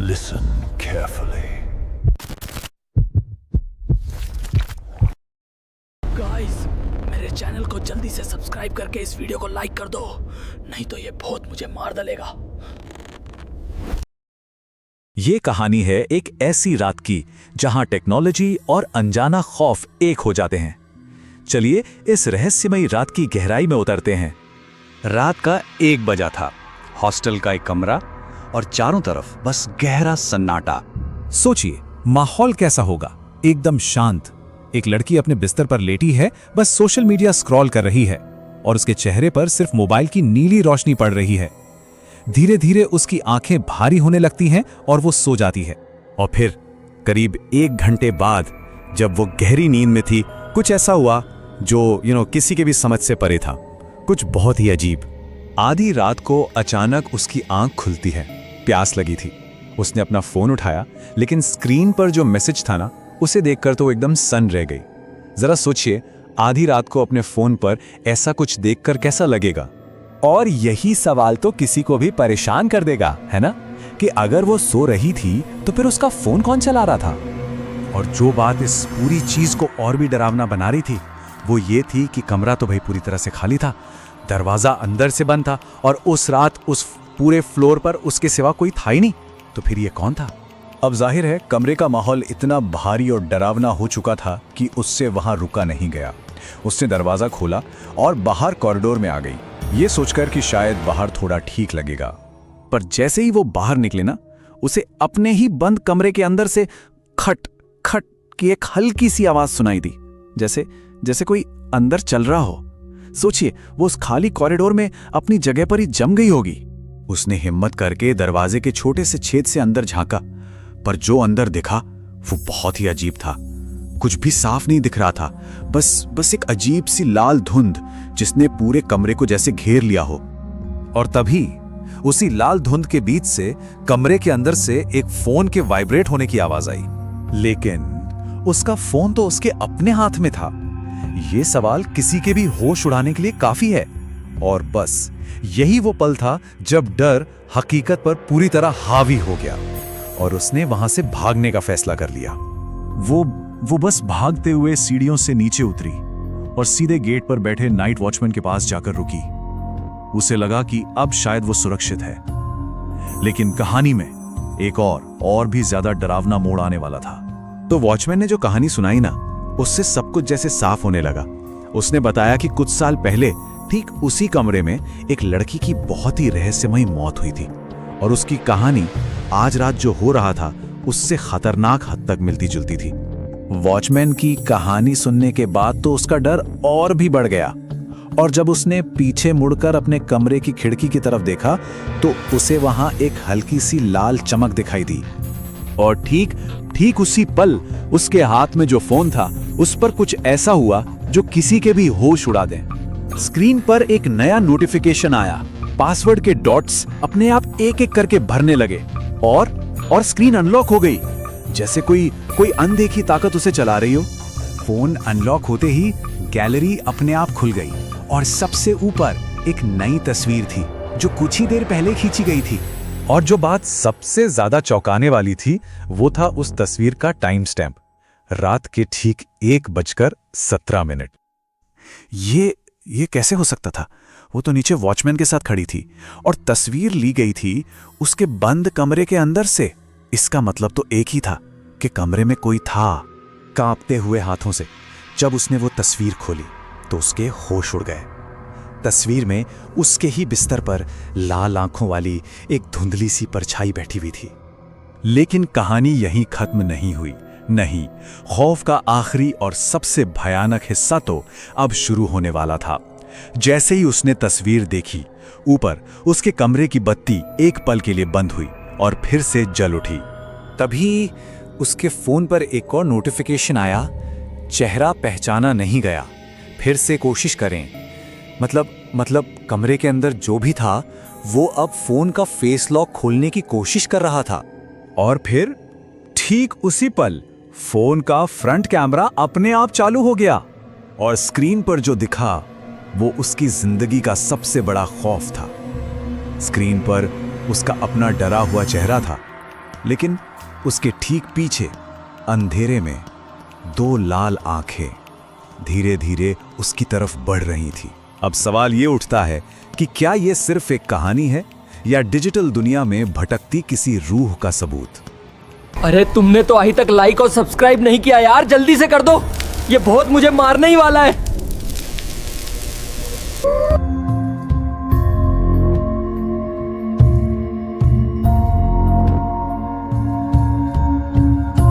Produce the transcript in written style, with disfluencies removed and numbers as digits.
Listen carefully. Guys, मेरे channel को जल्दी से सब्सक्राइब करके इस वीडियो को लाइक कर दो, नहीं तो ये भूत मुझे मार डालेगा। ये कहानी है एक ऐसी रात की जहां टेक्नोलॉजी और अनजाना खौफ एक हो जाते हैं। चलिए इस रहस्यमयी रात की गहराई में उतरते हैं। रात का 1 बजा था। हॉस्टल का एक कमरा और चारों तरफ बस गहरा सन्नाटा। सोचिए माहौल कैसा होगा। एकदम शांत। एक लड़की अपने बिस्तर पर लेटी है, बस सोशल मीडिया स्क्रॉल कर रही है और उसके चेहरे पर सिर्फ मोबाइल की नीली रोशनी पड़ रही है। धीरे धीरे उसकी आंखें भारी होने लगती हैं और वो सो जाती है। और फिर करीब 1 घंटे बाद जब वो गहरी नींद में थी, कुछ ऐसा हुआ जो किसी के भी समझ से परे था। कुछ बहुत ही अजीब। आधी रात को अचानक उसकी आंख खुलती है। प्यास लगी थी। उसने अपना फोन उठाया, लेकिन स्क्रीन पर जो मैसेज था ना, उसे देखकर तो वो एकदम सन्न रह गई। जरा सोचिए, आधी रात को अपने फोन पर ऐसा कुछ देखकर कैसा लगेगा। और यही सवाल तो किसी को भी परेशान कर देगा, है ना, कि अगर वो सो रही थी तो फिर उसका फोन कौन चला रहा था। और जो बात इस पूरी चीज को और भी डरावना बना रही थी वो ये थी कि कमरा तो भाई पूरी तरह से खाली था। दरवाजा अंदर से बंद था और उस रात उस पूरे फ्लोर पर उसके सिवा कोई था ही नहीं। तो फिर ये कौन था? अब जाहिर है कमरे का माहौल इतना भारी और डरावना हो चुका था कि उससे वहां रुका नहीं गया। उसने दरवाजा खोला और बाहर कॉरिडोर में आ गई, ये सोचकर कि शायद बाहर थोड़ा ठीक लगेगा। पर जैसे ही वो बाहर निकले ना, उसे अपने ही बंद कमरे के अंदर से खट खट की एक हल्की सी आवाज सुनाई दी, जैसे कोई अंदर चल रहा हो। सोचिए, वो उस खाली कॉरिडोर में अपनी जगह पर ही जम गई होगी। उसने हिम्मत करके दरवाजे के छोटे से छेद से अंदर झांका, पर जो अंदर दिखा वो बहुत ही अजीब था। कुछ भी साफ नहीं दिख रहा था, बस एक अजीब सी लाल धुंध जिसने पूरे कमरे को जैसे घेर लिया हो। और तभी उसी लाल धुंध के बीच से कमरे के अंदर से एक फोन के वाइब्रेट होने की आवाज आई। लेकिन उसका फोन तो उसके अपने हाथ में था। ये सवाल किसी के भी होश उड़ाने के लिए काफी है। और बस यही वो पल था जब डर हकीकत पर पूरी तरह हावी हो गया और उसने वहां से भागने का फैसला कर लिया। वो बस भागते हुए सीढ़ियों से नीचे उतरी और सीधे गेट पर बैठे नाइट वॉचमैन के पास जाकर रुकी। उसे लगा कि अब शायद वो सुरक्षित है। लेकिन कहानी में एक और भी ज्यादा डरावना मोड़ आने वाला था। तो वॉचमैन ने जो कहानी सुनाई ना, उससे सब कुछ जैसे साफ होने लगा। उसने बताया कि कुछ साल पहले ठीक उसी कमरे में एक लड़की की बहुत ही रहस्यमयी मौत हुई थी और उसकी कहानी आज रात जो हो रहा था उससे खतरनाक हद तक मिलती जुलती थी। वॉचमैन की कहानी सुनने के बाद तो उसका डर और भी बढ़ गया और जब उसने पीछे मुड़कर अपने कमरे की खिड़की की तरफ देखा तो उसे वहां एक हल्की सी लाल चमक दिखाई दी। और ठीक उसी पल उसके हाथ में जो फोन था उस पर कुछ ऐसा हुआ जो किसी के भी होश उड़ा दे। स्क्रीन पर एक नया नोटिफिकेशन आया। पासवर्ड के डॉट्स अपने आप एक एक करके भरने लगे और स्क्रीन अनलॉक हो गई, जैसे कोई अनदेखी ताकत उसे चला रही हो। फोन अनलॉक होते ही गैलरी अपने आप खुल गई और सबसे ऊपर एक नई तस्वीर थी जो कुछ ही देर पहले खींची गई थी। और जो बात सबसे ज्यादा चौंकाने वाली थी वो था उस तस्वीर का टाइम स्टैम्प, रात के ठीक 1:17। ये कैसे हो सकता था? वो तो नीचे वॉचमैन के साथ खड़ी थी और तस्वीर ली गई थी उसके बंद कमरे के अंदर से। इसका मतलब तो एक ही था कि कमरे में कोई था। कांपते हुए हाथों से जब उसने वो तस्वीर खोली तो उसके होश उड़ गए। तस्वीर में उसके ही बिस्तर पर लाल आंखों वाली एक धुंधली सी परछाई बैठी हुई थी। लेकिन कहानी यहीं खत्म नहीं हुई। नहीं, खौफ का आखिरी और सबसे भयानक हिस्सा तो अब शुरू होने वाला था। जैसे ही उसने तस्वीर देखी, ऊपर उसके कमरे की बत्ती एक पल के लिए बंद हुई और फिर से जल उठी। तभी उसके फोन पर एक और नोटिफिकेशन आया, चेहरा पहचाना नहीं गया, फिर से कोशिश करें। मतलब कमरे के अंदर जो भी था वो अब फोन का फेस लॉक खोलने की कोशिश कर रहा था। और फिर ठीक उसी पल फोन का फ्रंट कैमरा अपने आप चालू हो गया और स्क्रीन पर जो दिखा वो उसकी जिंदगी का सबसे बड़ा खौफ था। स्क्रीन पर उसका अपना डरा हुआ चेहरा था लेकिन उसके ठीक पीछे अंधेरे में दो लाल आंखें धीरे धीरे उसकी तरफ बढ़ रही थी। अब सवाल ये उठता है कि क्या यह सिर्फ एक कहानी है या डिजिटल दुनिया में भटकती किसी रूह का सबूत। अरे तुमने तो अभी तक लाइक और सब्सक्राइब नहीं किया यार, जल्दी से कर दो, ये बहुत मुझे मारने ही वाला है।